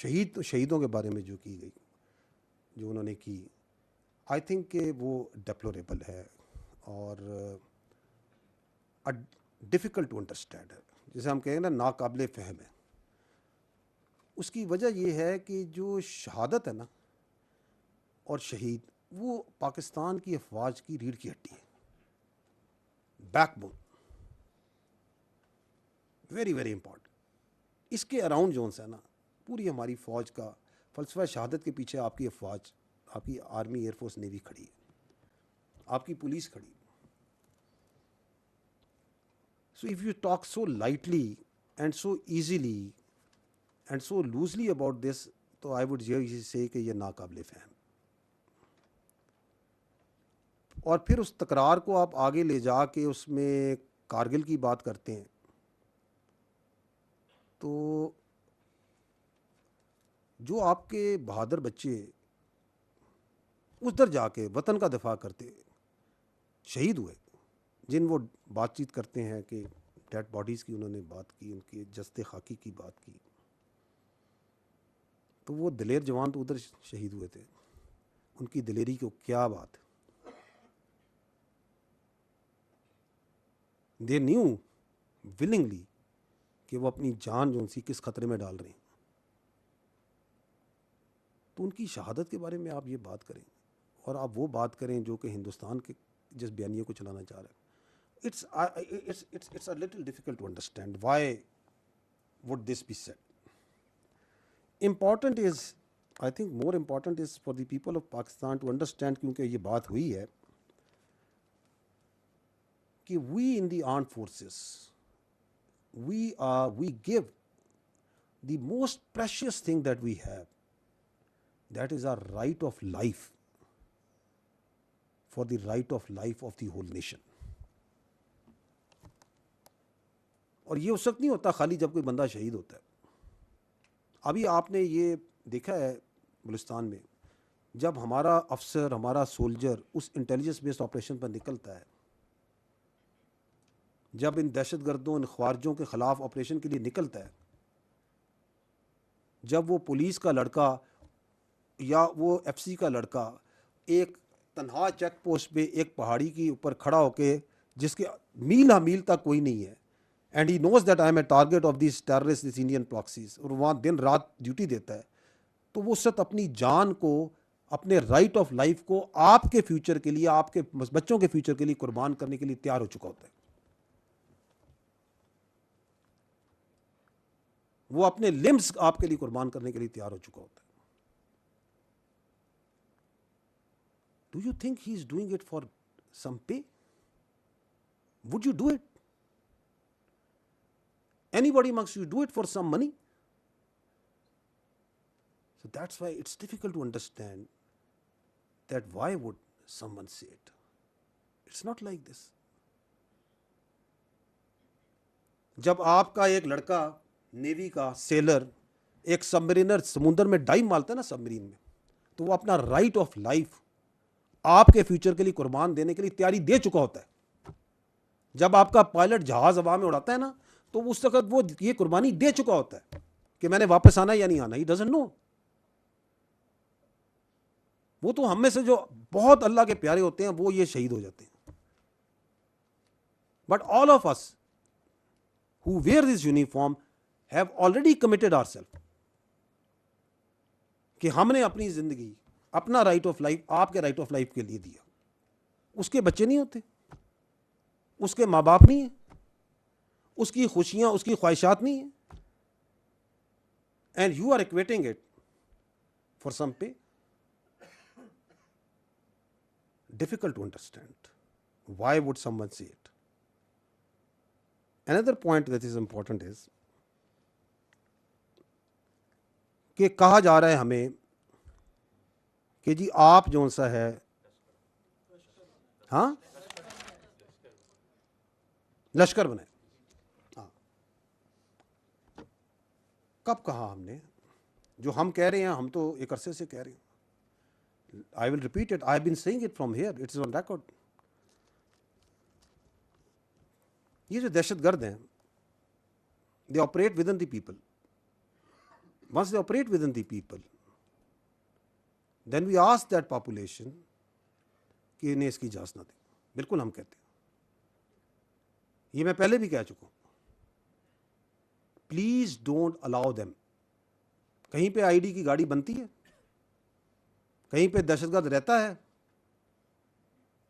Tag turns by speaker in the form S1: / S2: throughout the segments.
S1: شہیدوں کے بارے میں جو کی گئی، جو انہوں نے کی، آئی تھنک کہ وہ ڈیپلوریبل ہے اور ڈیفیکلٹ ٹو انڈرسٹینڈ ہے، جسے ہم کہیں گے نا ناقابل فہم ہے. اس کی وجہ یہ ہے کہ جو شہادت ہے نا اور شہید، وہ پاکستان کی افواج کی ریڑھ کی ہڈی ہے، backbone, very very important. اس کے اراؤنڈ جو ہے نا پوری ہماری فوج کا فلسفہ شہادت کے پیچھے آپ کی افواج، آپ کی آرمی، ایئر فورس، نیوی کھڑی ہے، آپ کی پولیس کھڑی ہے. So if you talk so lightly and so easily and so loosely about this, تو I would say کہ یہ ناقابل فہم. اور پھر اس تکرار کو آپ آگے لے جا کے اس میں کارگل کی بات کرتے ہیں، تو جو آپ کے بہادر بچے ادھر جا کے وطن کا دفاع کرتے شہید ہوئے، جن وہ بات چیت کرتے ہیں کہ ڈیڈ باڈیز کی انہوں نے بات کی، ان کی جسد خاکی کی بات کی، تو وہ دلیر جوان تو ادھر شہید ہوئے تھے، ان کی دلیری کو کیا بات. دے نیو ولنگلی کہ وہ اپنی جان جو سی کس خطرے میں ڈال رہے ہیں. تو ان کی شہادت کے بارے میں آپ یہ بات کریں اور آپ وہ بات کریں جو کہ ہندوستان کے جس بیانیے کو چلانا چاہ رہا ہے. It's a little difficult to understand why would this be said. Important is, I think more important is for the people of Pakistan to understand, کیونکہ یہ بات ہوئی ہے کہ we in the armed forces, we give the most precious thing that we have, that is our right of life, for the right of life of the whole nation. اور یہ اس وقت نہیں ہوتا خالی جب کوئی بندہ شہید ہوتا ہے. ابھی آپ نے یہ دیکھا ہے بلوچستان میں، جب ہمارا افسر، ہمارا سولجر اس انٹیلیجنس بیسڈ آپریشن پر نکلتا ہے، جب ان دہشت گردوں، ان خوارجوں کے خلاف آپریشن کے لیے نکلتا ہے، جب وہ پولیس کا لڑکا یا وہ ایف سی کا لڑکا ایک تنہا چیک پوسٹ پہ ایک پہاڑی کے اوپر کھڑا ہو کے، جس کے میل میل تک کوئی نہیں ہے، and he knows that I am a target of these terrorist, these Indian proxies, اور وہاں دن رات ڈیوٹی دیتا ہے، تو وہ سب اپنی جان کو، اپنے رائٹ آف لائف کو آپ کے فیوچر کے لیے، آپ کے بچوں کے فیوچر کے لیے قربان کرنے کے لیے تیار ہو چکا ہوتا ہے. وہ اپنے لمبس آپ کے لیے قربان کرنے کے لیے تیار ہو چکا ہوتا ہے. Do you think he is doing it for some pay? Would you do it? Anybody amongst you do it for some money? So that's why it's difficult to understand that why would someone say it. It's not like this. جب آپ کا ایک لڑکا navy کا seller ایک سبمرینر سمندر میں dive مارتا ہے نا سبمرین میں، تو وہ اپنا رائٹ آف لائف آپ کے فیوچر کے لیے قربان دینے کے لیے تیاری دے چکا ہوتا ہے. جب آپ کا پائلٹ جہاز ہوا میں اڑاتا ہے نا، تو اس وقت وہ یہ قربانی دے چکا ہوتا ہے کہ میں نے واپس آنا یا نہیں آنا. He doesn't know. وہ تو ہم میں سے جو بہت اللہ کے پیارے ہوتے ہیں وہ یہ شہید ہو جاتے ہیں. But all of us who wear this uniform have already committed ourselves کہ ہم نے اپنی زندگی، اپنا رائٹ آف لائف آپ کے رائٹ آف لائف کے لیے دیا. اس کے بچے نہیں ہوتے، اس کے ماں باپ نہیں ہیں، اس کی خوشیاں، اس کی خواہشات نہیں ہیں، and you are equating it for some pay. Difficult to understand. Why would someone say it? Another point that is important is کہ کہا جا رہا ہے ہمیں کہ جی آپ جو سا ہے، ہاں لشکر بنے. ہاں کب کہا ہم نے؟ جو ہم کہہ رہے ہیں، ہم تو ایک عرصے سے کہہ رہے ہیں. I will repeat it. I've been saying it from here. It is on record. یہ جو دہشت گرد ہیں، they operate within the people. once they operate within the people, then we ask that population کہ انہیں اس کی اجازت نہ دیں. بالکل ہم کہتے ہیں, یہ میں پہلے بھی کہہ چکا ہوں, پلیز ڈونٹ الاؤ دیم. کہیں پہ آئی ڈی کی گاڑی بنتی ہے, کہیں پہ دہشت گرد رہتا ہے,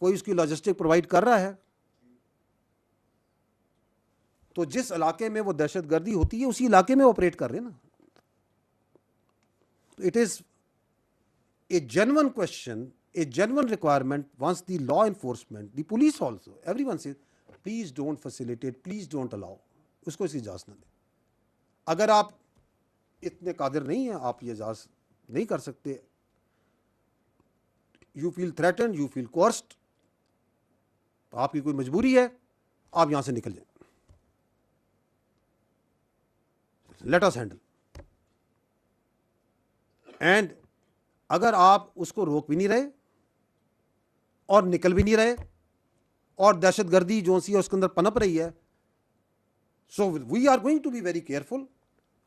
S1: کوئی اس کی لاجسٹک پرووائڈ کر رہا ہے, تو جس علاقے میں وہ دہشت گردی ہوتی ہے اسی علاقے میں آپریٹ کر رہے ہیں نا. It is a genuine question, a genuine requirement once the law enforcement, the police also, everyone says please don't facilitate, please don't allow, اس کو اس کی اجازت نہ دیں. اگر آپ اتنے قادر نہیں ہیں, آپ یہ اجازت نہیں کر سکتے, you feel threatened, you feel coerced, تو آپ کی کوئی مجبوری ہے, آپ یہاں سے نکل جائیں. let us handle. and اگر آپ اس کو روک بھی نہیں رہے اور نکل بھی نہیں رہے اور دہشت گردی جو سی ہے اس کے اندر پنپ رہی ہے, so we are going to be very careful,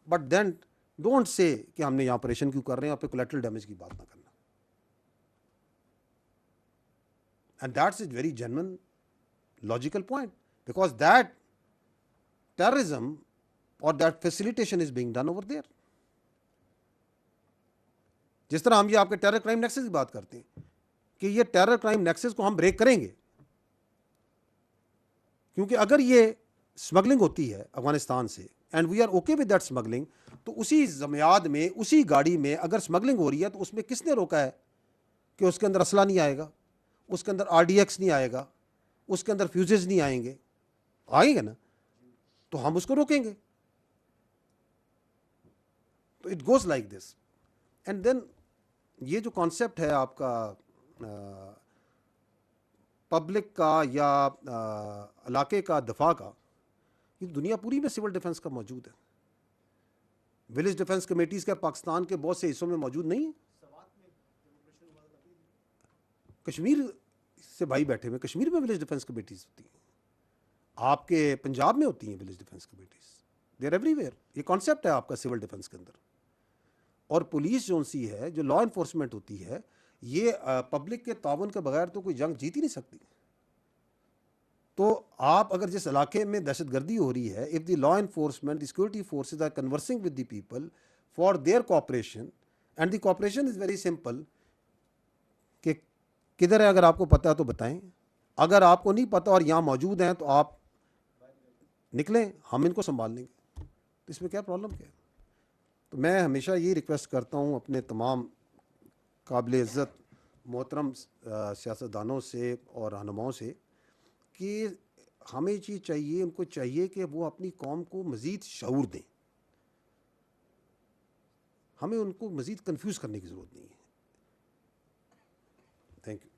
S1: but then don't say کہ ہم نے یہاں آپریشن کیوں کر رہے ہیں, آپ پہ کولیٹرل ڈیمیج کی بات نہ کرنا. And that's a very genuine logical point, because that terrorism اور that facilitation is being done over there. جس طرح ہم یہ آپ کے ٹیرر کرائم نیکسس کی بات کرتے ہیں کہ یہ ٹیرر کرائم نیکسس کو ہم بریک کریں گے, کیونکہ اگر یہ اسمگلنگ ہوتی ہے افغانستان سے and we are okay with that smuggling, تو اسی زمیاد میں اسی گاڑی میں اگر اسمگلنگ ہو رہی ہے تو اس میں کس نے روکا ہے کہ اس کے اندر اسلحہ نہیں آئے گا, اس کے اندر آر ڈی ایکس نہیں آئے گا, اس کے اندر فیوزز نہیں آئیں گے, آئیں گے نا, تو ہم اس کو روکیں گے. تو it goes like this. And then یہ جو کانسیپٹ ہے آپ کا پبلک کا یا علاقے کا دفاع کا, یہ دنیا پوری میں سول ڈیفنس کا موجود ہے. ولیج ڈیفنس کمیٹیز کا پاکستان کے بہت سے حصوں میں موجود نہیں ہے. کشمیر سے بھائی بیٹھے ہوئے, کشمیر میں ولیج ڈیفنس کمیٹیز ہوتی ہیں, آپ کے پنجاب میں ہوتی ہیں village defence committees, they are everywhere. یہ کانسیپٹ ہے آپ کا سول ڈیفنس کے اندر. اور پولیس جو سی ہے, جو لا انفورسمنٹ ہوتی ہے, یہ پبلک کے تعاون کے بغیر تو کوئی جنگ جیت ہی نہیں سکتی. تو آپ اگر جس علاقے میں دہشت گردی ہو رہی ہے, if the law enforcement, the security forces are conversing with the people for their cooperation, and the cooperation is very simple, کہ کدھر ہے اگر آپ کو پتہ ہے تو بتائیں, اگر آپ کو نہیں پتہ اور یہاں موجود ہیں تو آپ نکلیں, ہم ان کو سنبھال لیں گے. تو اس میں کیا پرابلم کیا ہے؟ تو میں ہمیشہ یہ ریکویسٹ کرتا ہوں اپنے تمام قابل عزت محترم سیاستدانوں سے اور رہنماؤں سے کہ ہمیں چیز چاہیے, ان کو چاہیے کہ وہ اپنی قوم کو مزید شعور دیں. ہمیں ان کو مزید کنفیوز کرنے کی ضرورت نہیں ہے. Thank you.